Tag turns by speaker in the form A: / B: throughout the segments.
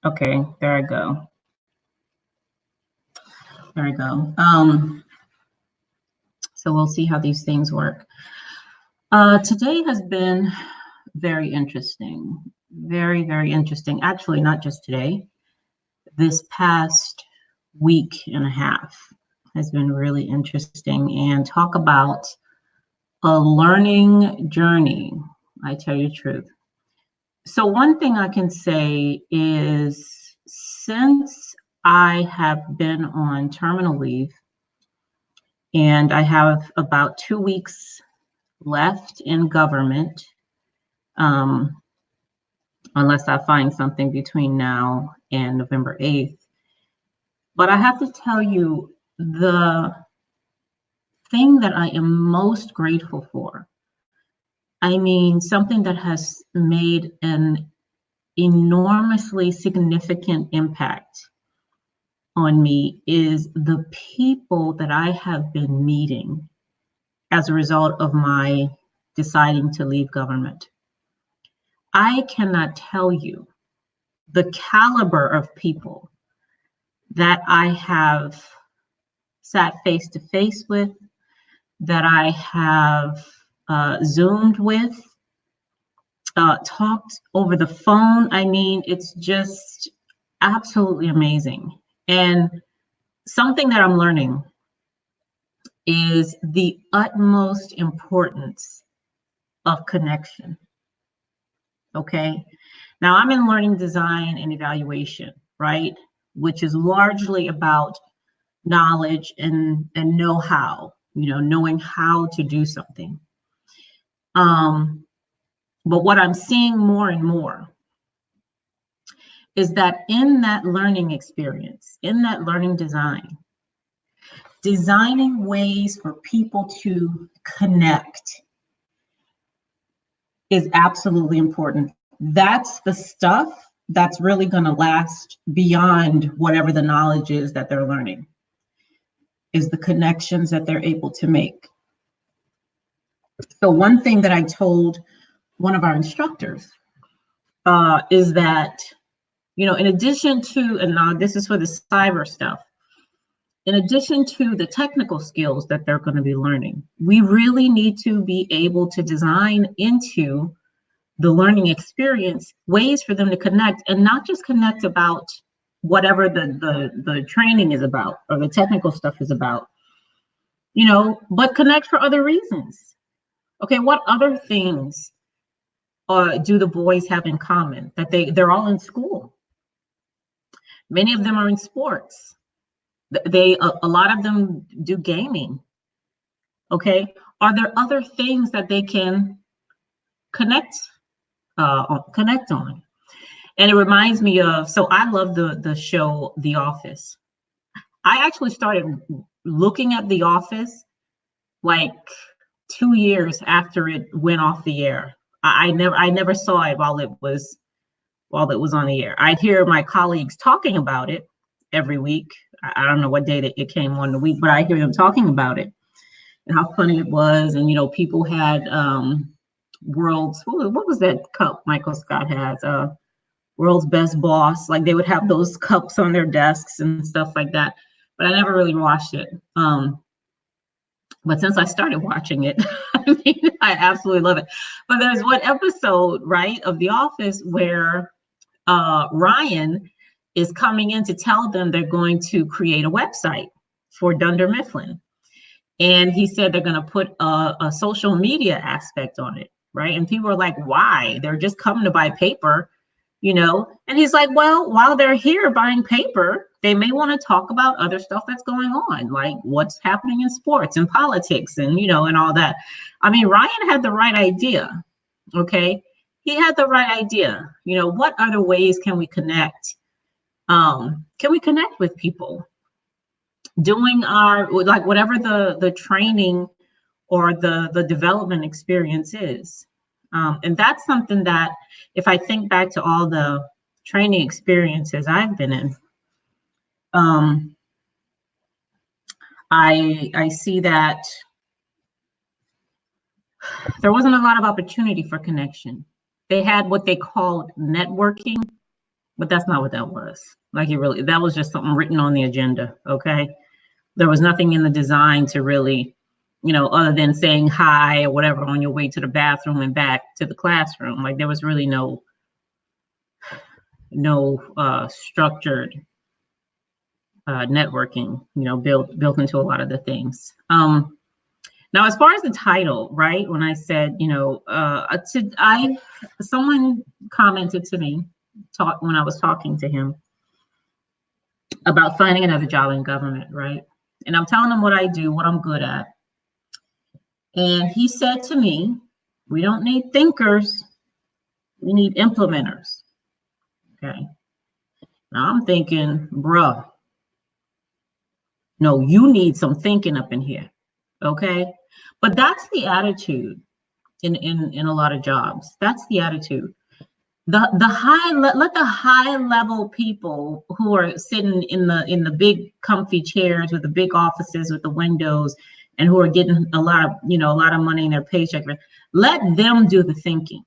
A: Okay, there I go. There I go. So we'll see how these things work. Today has been very interesting. Very, very interesting. Actually, not just today. This past week and a half has been really interesting, and talk about a learning journey. I tell you the truth. So one thing I can say is, since I have been on terminal leave and I have about 2 weeks left in government, um, unless I find something between now and November 8th. But I have to tell you, the thing that I am most grateful for, I mean, something that has made an enormously significant impact on me, is the people that I have been meeting as a result of my deciding to leave government. I cannot tell you the caliber of people that I have sat face to face with, that I have Zoomed with, talked over the phone. I mean, it's just absolutely amazing. And something that I'm learning is the utmost importance of connection. Okay. Now I'm in learning design and evaluation, right? Which is largely about knowledge and know-how, knowing how to do something. But what I'm seeing more and more is that in that learning experience, in that learning design, designing ways for people to connect is absolutely important. That's the stuff that's really going to last beyond whatever the knowledge is that they're learning, is the connections that they're able to make. So one thing that I told one of our instructors is that, in addition to, and now this is for the cyber stuff, in addition to the technical skills that they're going to be learning, we really need to be able to design into the learning experience ways for them to connect, and not just connect about whatever the training is about or the technical stuff is about, but connect for other reasons. Okay, what other things do the boys have in common? That they're all in school. Many of them are in sports. A lot of them do gaming. Okay, are there other things that they can connect on? And it reminds me of, so I love the show The Office. I actually started looking at The Office like 2 years after it went off the air. I never saw it while it was on the air. I'd hear my colleagues talking about it every week. I don't know what day it came on the week, but I hear them talking about it and how funny it was. And people had world's, what was that cup Michael Scott has? World's Best Boss. Like, they would have those cups on their desks and stuff like that. But I never really watched it. But since I started watching it, I absolutely love it. But there's one episode, right, of The Office where Ryan is coming in to tell them they're going to create a website for Dunder Mifflin. And he said they're going to put a social media aspect on it, right? And people are like, why? They're just coming to buy paper, And he's like, well, while they're here buying paper, they may want to talk about other stuff that's going on, like what's happening in sports and politics and, and all that. I mean, Ryan had the right idea, okay? He had the right idea. What other ways can we connect? Can we connect with people? Doing our, like, whatever the training or the development experience is. And that's something that, if I think back to all the training experiences I've been in, I see that there wasn't a lot of opportunity for connection. They had what they called networking, But that's not what that was. Like that was just something written on the agenda. Okay. There was nothing in the design to really, other than saying hi or whatever on your way to the bathroom and back to the classroom. Like there was really no structured networking, built into a lot of the things. Now, as far as the title, right? When I said, someone commented to me when I was talking to him about finding another job in government, right? And I'm telling him what I do, what I'm good at. And he said to me, we don't need thinkers, we need implementers. Okay. Now I'm thinking, bruh, no, you need some thinking up in here. Okay. But that's the attitude in a lot of jobs. That's the attitude. Let the high level people who are sitting in the big comfy chairs with the big offices with the windows and who are getting a lot of money in their paycheck, let them do the thinking.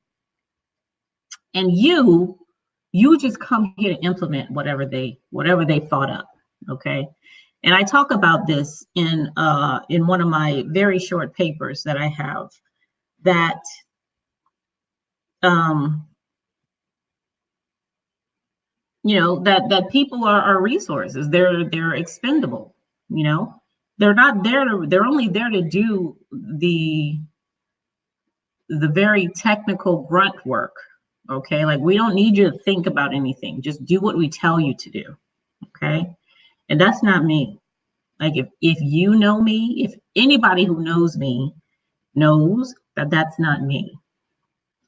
A: And you just come here to implement whatever they thought up. Okay. And I talk about this in one of my very short papers that I have, that that people are resources. They're expendable. They're not there they're only there to do the very technical grunt work. Okay. Like we don't need you to think about anything. Just do what we tell you to do. Okay. And that's not me. Like if you know me, if anybody who knows me knows that that's not me.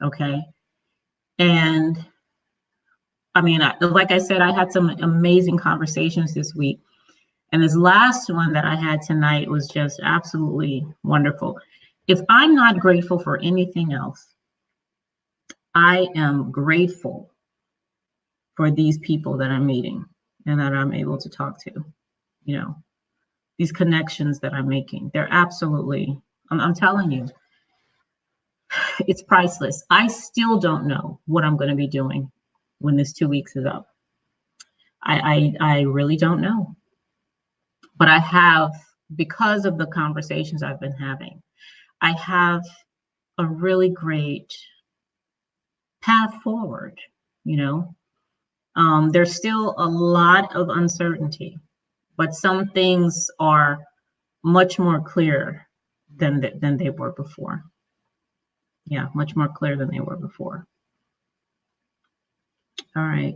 A: Okay. And I mean, like I said, I had some amazing conversations this week. And this last one that I had tonight was just absolutely wonderful. If I'm not grateful for anything else, I am grateful for these people that I'm meeting and that I'm able to talk to, these connections that I'm making. They're absolutely, I'm telling you, it's priceless. I still don't know what I'm going to be doing when this 2 weeks is up. I really don't know. But I have, because of the conversations I've been having, I have a really great path forward. There's still a lot of uncertainty, but some things are much more clear than they were before. Yeah, much more clear than they were before. All right.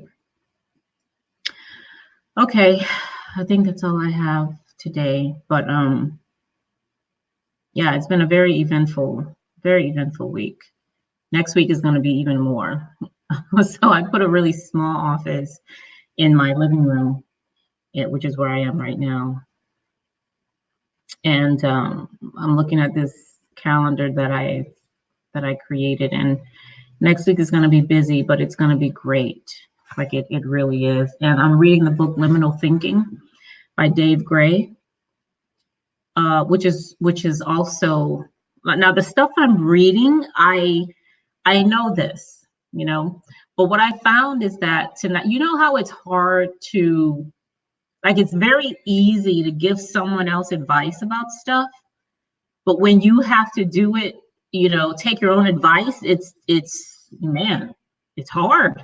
A: Okay, I think that's all I have today. But yeah, it's been a very eventful week. Next week is going to be even more. So I put a really small office in my living room, which is where I am right now. And I'm looking at this calendar that I created, and next week is going to be busy, but it's going to be great. Like it really is. And I'm reading the book Liminal Thinking by Dave Gray, which is also, now the stuff I'm reading, I know this, but what I found is that tonight, how it's hard to, like, it's very easy to give someone else advice about stuff, but when you have to do it, take your own advice, it's man, it's hard.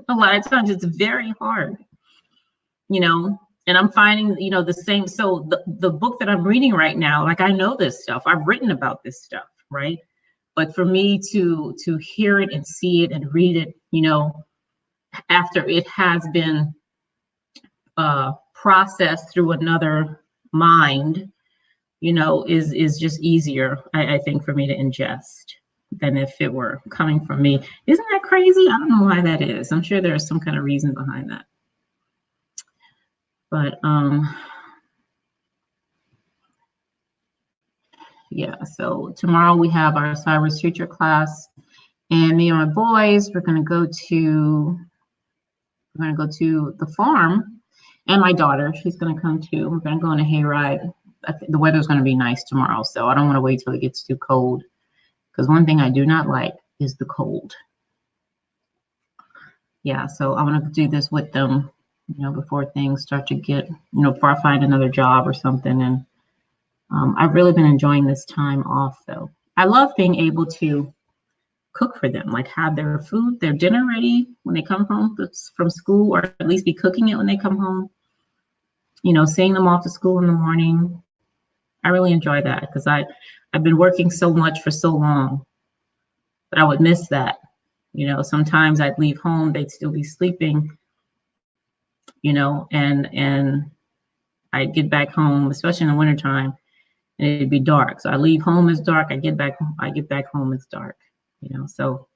A: A lot of times it's very hard, and I'm finding, the same. So the book that I'm reading right now, like, I know this stuff, I've written about this stuff, right? But for me to hear it and see it and read it, after it has been processed through another mind, is just easier, I think, for me to ingest than if it were coming from me. Isn't that crazy? I don't know why that is. I'm sure there's some kind of reason behind that. But yeah, so tomorrow we have our Cyrus Future class, and me and my boys, we're gonna go to the farm, and my daughter, she's gonna come too. We're gonna go on a hayride. The weather's gonna be nice tomorrow, so I don't want to wait till it gets too cold, because one thing I do not like is the cold. yeah, so I want to do this with them, before things start to get, before I find another job or something. And I've really been enjoying this time off, though. I love being able to cook for them, like have their food, their dinner ready when they come home from school, or at least be cooking it when they come home. Seeing them off to school in the morning. I really enjoy that because I've been working so much for so long that I would miss that. Sometimes I'd leave home, they'd still be sleeping, and I'd get back home, especially in the wintertime, and it'd be dark. So I leave home, it's dark. I get back home, it's dark. So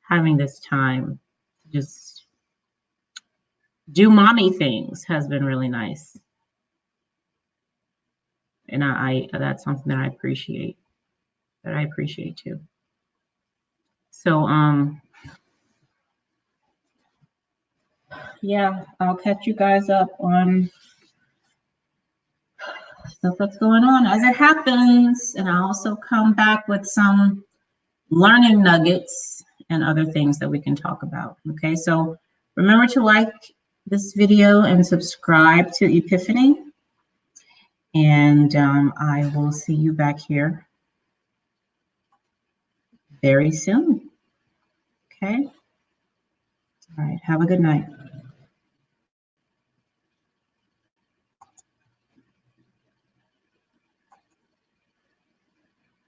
A: having this time to just do mommy things has been really nice. And I that's something that I appreciate. Too. So yeah, I'll catch you guys up on stuff that's going on as it happens. And I'll also come back with some learning nuggets and other things that we can talk about. Okay, so remember to like this video and subscribe to Ypifany. And I will see you back here very soon. Okay. All right. Have a good night.